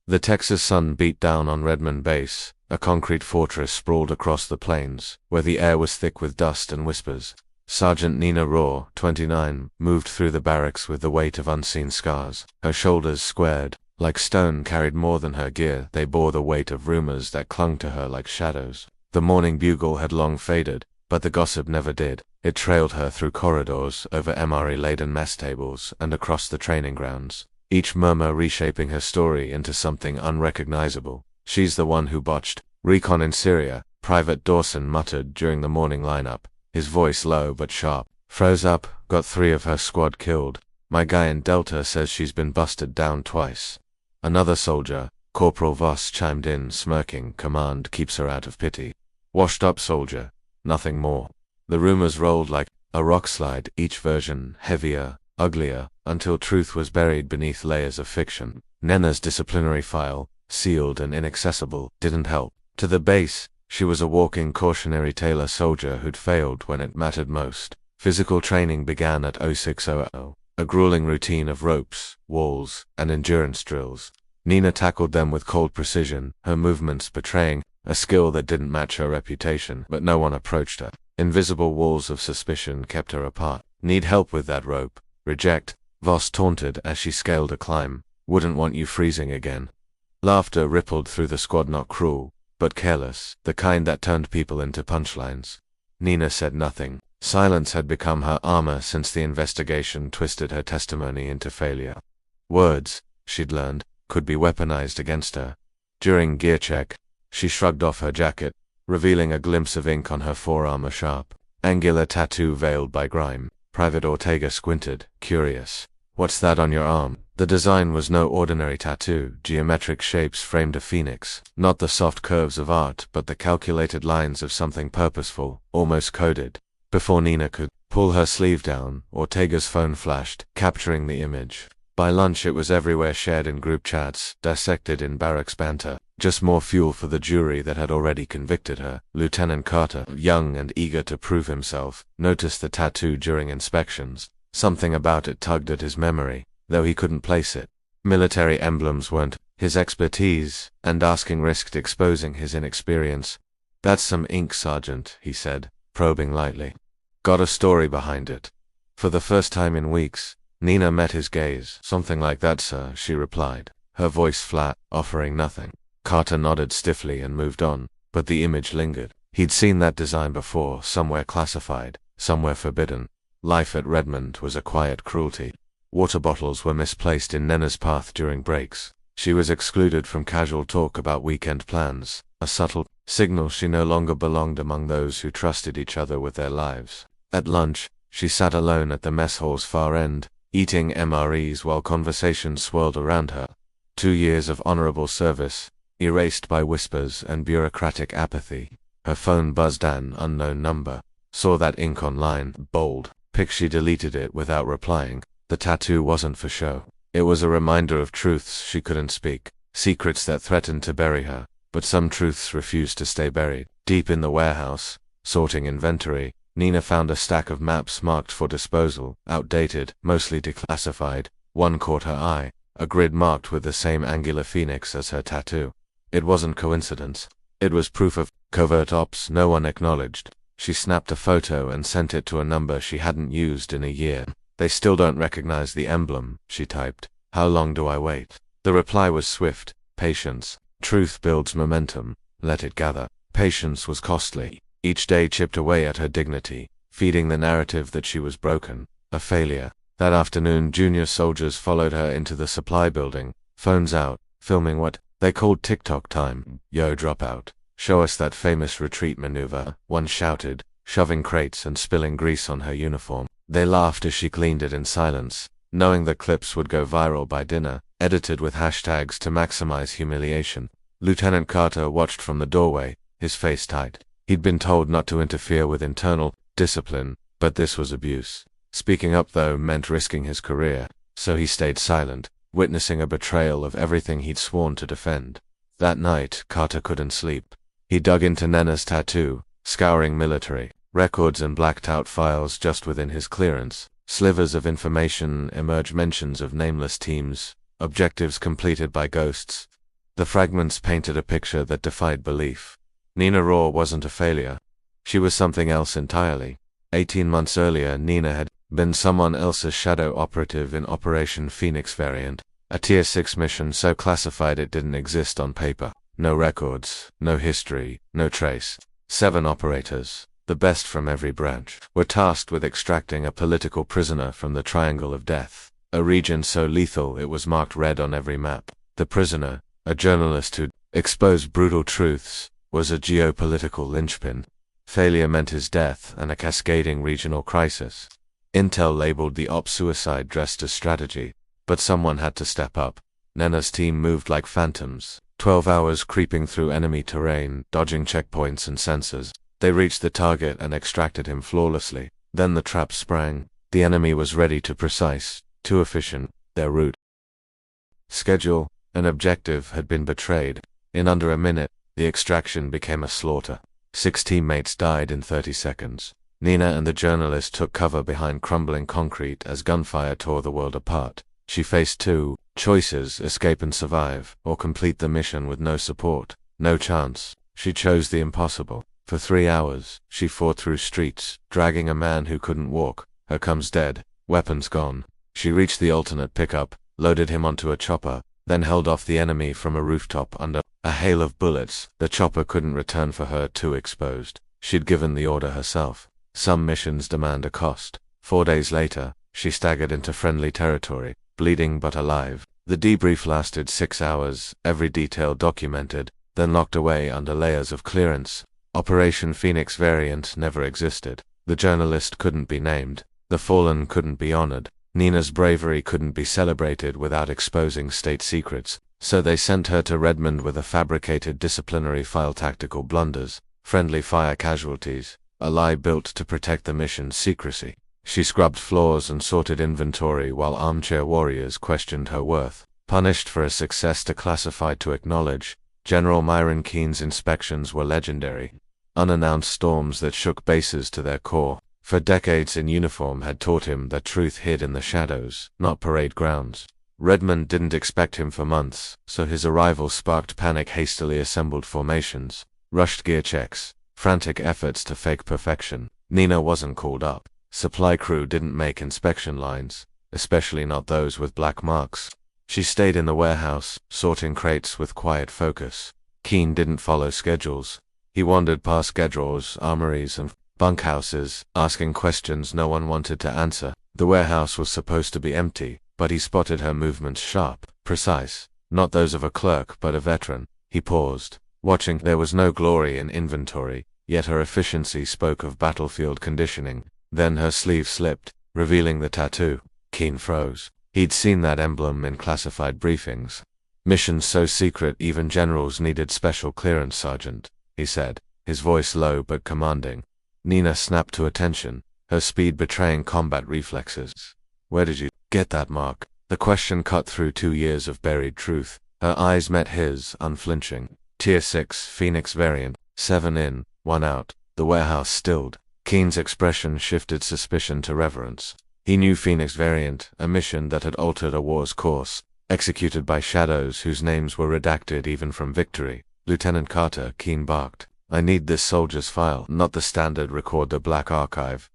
The Texas sun beat down on Redmond Base, a concrete fortress sprawled across the plains, where the air was thick with dust and whispers. Sergeant Nina Raw, 29, moved through the barracks with the weight of unseen scars. Her shoulders squared, like stone carried more than her gear. They bore the weight of rumors that clung to her like shadows. The morning bugle had long faded, but the gossip never did. It trailed her through corridors, over MRE-laden mess tables, and across the training grounds, each murmur reshaping her story into something unrecognizable. "She's the one who botched recon in Syria," Private Dawson muttered during the morning lineup, his voice low but sharp. "Froze up, got 3 of her squad killed. My guy in Delta says she's been busted down twice." Another soldier, Corporal Voss, chimed in, smirking. "Command keeps her out of pity. Washed up soldier, nothing more." The rumors rolled like a rockslide, each version heavier, uglier, until truth was buried beneath layers of fiction. Nena's disciplinary file, sealed and inaccessible, didn't help. To the base, she was a walking cautionary tale, soldier who'd failed when it mattered most. Physical training began at 0600, a grueling routine of ropes, walls, and endurance drills. Nina tackled them with cold precision, her movements betraying a skill that didn't match her reputation, but no one approached her. Invisible walls of suspicion kept her apart. "Need help with that rope?" "Reject," Voss taunted as she scaled a climb. "Wouldn't want you freezing again." Laughter rippled through the squad, not cruel, but careless, the kind that turned people into punchlines. Nina said nothing. Silence had become her armor since the investigation twisted her testimony into failure. Words, she'd learned, could be weaponized against her. During gear check, she shrugged off her jacket, revealing a glimpse of ink on her forearm, a sharp, angular tattoo veiled by grime. Private Ortega squinted, curious. "What's that on your arm?" The design was no ordinary tattoo. Geometric shapes framed a phoenix. Not the soft curves of art, but the calculated lines of something purposeful, almost coded. Before Nina could pull her sleeve down, Ortega's phone flashed, capturing the image. By lunch it was everywhere, shared in group chats, dissected in barracks banter. Just more fuel for the jury that had already convicted her. Lieutenant Carter, young and eager to prove himself, noticed the tattoo during inspections. Something about it tugged at his memory, though he couldn't place it. Military emblems weren't his expertise, and asking risked exposing his inexperience. "That's some ink, Sergeant," he said, probing lightly. "Got a story behind it?" For the first time in weeks, Nina met his gaze. "Something like that, sir," she replied, her voice flat, offering nothing. Carter nodded stiffly and moved on, but the image lingered. He'd seen that design before, somewhere classified, somewhere forbidden. Life at Redmond was a quiet cruelty. Water bottles were misplaced in Nena's path during breaks. She was excluded from casual talk about weekend plans, a subtle signal she no longer belonged among those who trusted each other with their lives. At lunch, she sat alone at the mess hall's far end, eating MREs while conversation swirled around her. 2 years of honorable service, erased by whispers and bureaucratic apathy. Her phone buzzed, an unknown number. Saw that ink online, bold. She deleted it without replying. The tattoo wasn't for show. It was a reminder of truths she couldn't speak, secrets that threatened to bury her. But some truths refused to stay buried. Deep in the warehouse, sorting inventory, Nina found a stack of maps marked for disposal, outdated, mostly declassified. One caught her eye, a grid marked with the same angular phoenix as her tattoo. It wasn't coincidence. It was proof of covert ops no one acknowledged. She snapped a photo and sent it to a number she hadn't used in a year. "They still don't recognize the emblem," she typed. "How long do I wait?" The reply was swift. "Patience. Truth builds momentum. Let it gather." Patience was costly. Each day chipped away at her dignity, feeding the narrative that she was broken, a failure. That afternoon, junior soldiers followed her into the supply building, phones out, filming what they called TikTok time. "Yo, drop out. Show us that famous retreat maneuver," one shouted, shoving crates and spilling grease on her uniform. They laughed as she cleaned it in silence, knowing the clips would go viral by dinner, edited with hashtags to maximize humiliation. Lieutenant Carter watched from the doorway, his face tight. He'd been told not to interfere with internal discipline, but this was abuse. Speaking up, though, meant risking his career, so he stayed silent, witnessing a betrayal of everything he'd sworn to defend. That night, Carter couldn't sleep. He dug into Nena's tattoo, scouring military records and blacked out files just within his clearance. Slivers of information emerged, mentions of nameless teams, objectives completed by ghosts. The fragments painted a picture that defied belief. Nina Raw wasn't a failure. She was something else entirely. 18 months earlier, Nina had been someone else's shadow operative in Operation Phoenix Variant, a Tier 6 mission so classified it didn't exist on paper. No records, no history, no trace. 7 operators, the best from every branch, were tasked with extracting a political prisoner from the Triangle of Death, a region so lethal it was marked red on every map. The prisoner, a journalist who'd exposed brutal truths, was a geopolitical linchpin. Failure meant his death and a cascading regional crisis. Intel labeled the op suicide dressed as strategy, but someone had to step up. Nena's team moved like phantoms, 12 hours creeping through enemy terrain, dodging checkpoints and sensors. They reached the target and extracted him flawlessly. Then the trap sprang. The enemy was ready, too precise, too efficient. Their route, schedule, and objective had been betrayed. In under a minute, the extraction became a slaughter. 6 teammates died in 30 seconds. Nina and the journalist took cover behind crumbling concrete as gunfire tore the world apart. She faced 2 choices: escape and survive, or complete the mission with no support. No chance. She chose the impossible. For 3 hours, she fought through streets, dragging a man who couldn't walk. Her comes dead, weapons gone. She reached the alternate pickup, loaded him onto a chopper, then held off the enemy from a rooftop under a hail of bullets. The chopper couldn't return for her, too exposed. She'd given the order herself. Some missions demand a cost. 4 days later, she staggered into friendly territory, bleeding but alive. The debrief lasted 6 hours, every detail documented, then locked away under layers of clearance. Operation Phoenix Variant never existed. The journalist couldn't be named. The fallen couldn't be honored. Nina's bravery couldn't be celebrated without exposing state secrets. So they sent her to Redmond with a fabricated disciplinary file: tactical blunders, friendly fire casualties, a lie built to protect the mission's secrecy. She scrubbed floors and sorted inventory while armchair warriors questioned her worth. Punished for a success declassified to acknowledge, General Myron Keen's inspections were legendary. Unannounced storms that shook bases to their core. For decades in uniform had taught him that truth hid in the shadows, not parade grounds. Redmond didn't expect him for months, so his arrival sparked panic: hastily assembled formations, rushed gear checks, frantic efforts to fake perfection. Nina wasn't called up. Supply crew didn't make inspection lines, especially not those with black marks. She stayed in the warehouse, sorting crates with quiet focus. Keen didn't follow schedules. He wandered past gedros, armories, and bunkhouses, asking questions no one wanted to answer. The warehouse was supposed to be empty, but he spotted her movements: sharp, precise, not those of a clerk but a veteran. He paused, watching. There was no glory in inventory, yet her efficiency spoke of battlefield conditioning. Then her sleeve slipped, revealing the tattoo. Keen froze. He'd seen that emblem in classified briefings. Missions so secret even generals needed special clearance, Sergeant, he said, his voice low but commanding. Nina snapped to attention, her speed betraying combat reflexes. Where did you get that mark? The question cut through 2 years of buried truth. Her eyes met his, unflinching. Tier 6, Phoenix Variant, 7 in, 1 out. The warehouse stilled. Keen's expression shifted suspicion to reverence. He knew Phoenix Variant, a mission that had altered a war's course, executed by shadows whose names were redacted even from victory. Lieutenant Carter, Keen barked. I need this soldier's file, not the standard recorder Black Archive.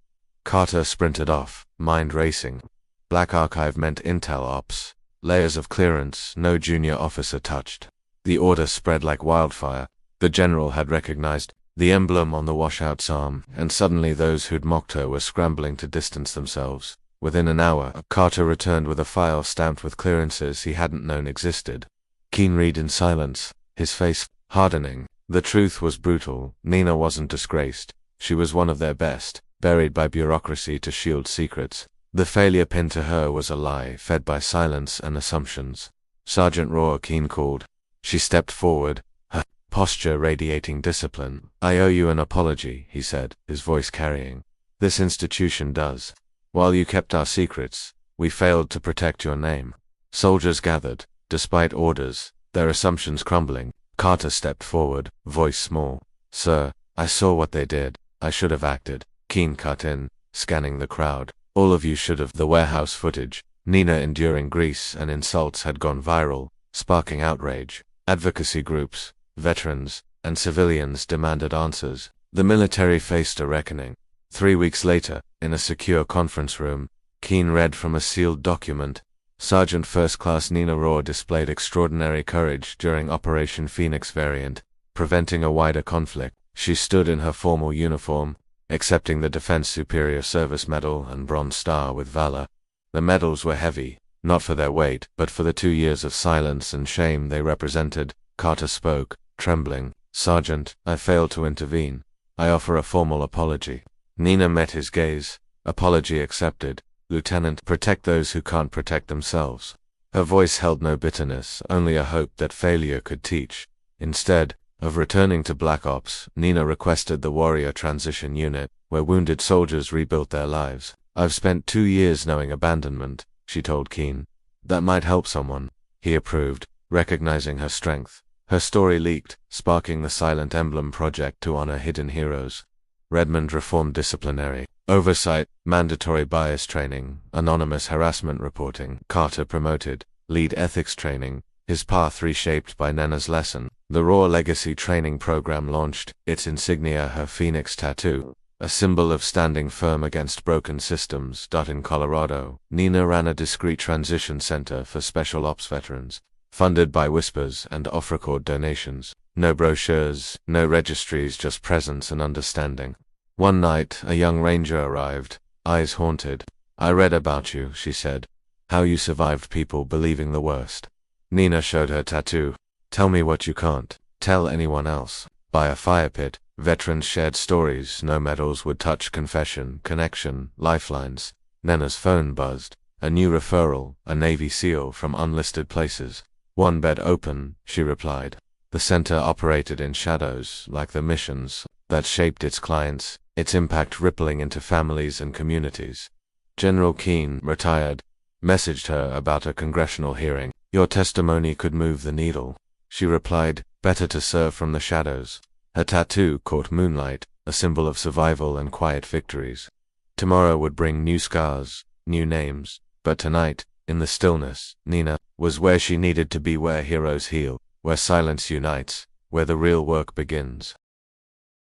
Carter sprinted off, mind racing. Black Archive meant intel ops. Layers of clearance, no junior officer touched. The order spread like wildfire. The general had recognized the emblem on the washout's arm, and suddenly those who'd mocked her were scrambling to distance themselves. Within an hour, Carter returned with a file stamped with clearances he hadn't known existed. Keen read in silence, his face hardening. The truth was brutal. Nina wasn't disgraced. She was one of their best, buried by bureaucracy to shield secrets. The failure pinned to her was a lie, fed by silence and assumptions. Sergeant Raw, Keen called. She stepped forward, her posture radiating discipline. I owe you an apology, he said, his voice carrying. This institution does. While you kept our secrets, we failed to protect your name. Soldiers gathered, despite orders, their assumptions crumbling. Carter stepped forward, voice small. Sir, I saw what they did. I should have acted. Keen cut in, scanning the crowd. All of you should have. The warehouse footage, Nina enduring grease and insults, had gone viral, sparking outrage. Advocacy groups, veterans, and civilians demanded answers. The military faced a reckoning. 3 weeks later, in a secure conference room, Keane read from a sealed document. Sergeant First Class Nina Rohr displayed extraordinary courage during Operation Phoenix Variant, preventing a wider conflict. She stood in her formal uniform, accepting the Defense Superior Service Medal and Bronze Star with valor. The medals were heavy, not for their weight, but for the 2 years of silence and shame they represented. Carter spoke, trembling. "Sergeant, I failed to intervene. I offer a formal apology." Nina met his gaze. "Apology accepted. Lieutenant, protect those who can't protect themselves." Her voice held no bitterness, only a hope that failure could teach. Instead of returning to Black Ops, Nina requested the Warrior Transition Unit, where wounded soldiers rebuilt their lives. "I've spent 2 years knowing abandonment," she told Keane. "That might help someone." He approved, recognizing her strength. Her story leaked, sparking the Silent Emblem Project to honor hidden heroes. Redmond reformed disciplinary oversight, mandatory bias training, anonymous harassment reporting. Carter promoted lead ethics training, his path reshaped by Nena's lesson. The Rohr Legacy Training Program launched, its insignia her Phoenix tattoo, a symbol of standing firm against broken systems. In Colorado, Nina ran a discreet transition center for special ops veterans, funded by whispers and off-record donations. No brochures, no registries, just presence and understanding. One night, a young ranger arrived, eyes haunted. "I read about you," she said. "How you survived people believing the worst." Nina showed her tattoo. "Tell me what you can't tell anyone else." By a fire pit, veterans shared stories. No medals would touch confession, connection, lifelines. Nena's phone buzzed. A new referral, a Navy SEAL from unlisted places. "One bed open," she replied. The center operated in shadows, like the missions that shaped its clients, its impact rippling into families and communities. General Keane, retired, messaged her about a congressional hearing. "Your testimony could move the needle." She replied, "Better to serve from the shadows." Her tattoo caught moonlight, a symbol of survival and quiet victories. Tomorrow would bring new scars, new names, but tonight, in the stillness, Nina was where she needed to be, where heroes heal, where silence unites, where the real work begins.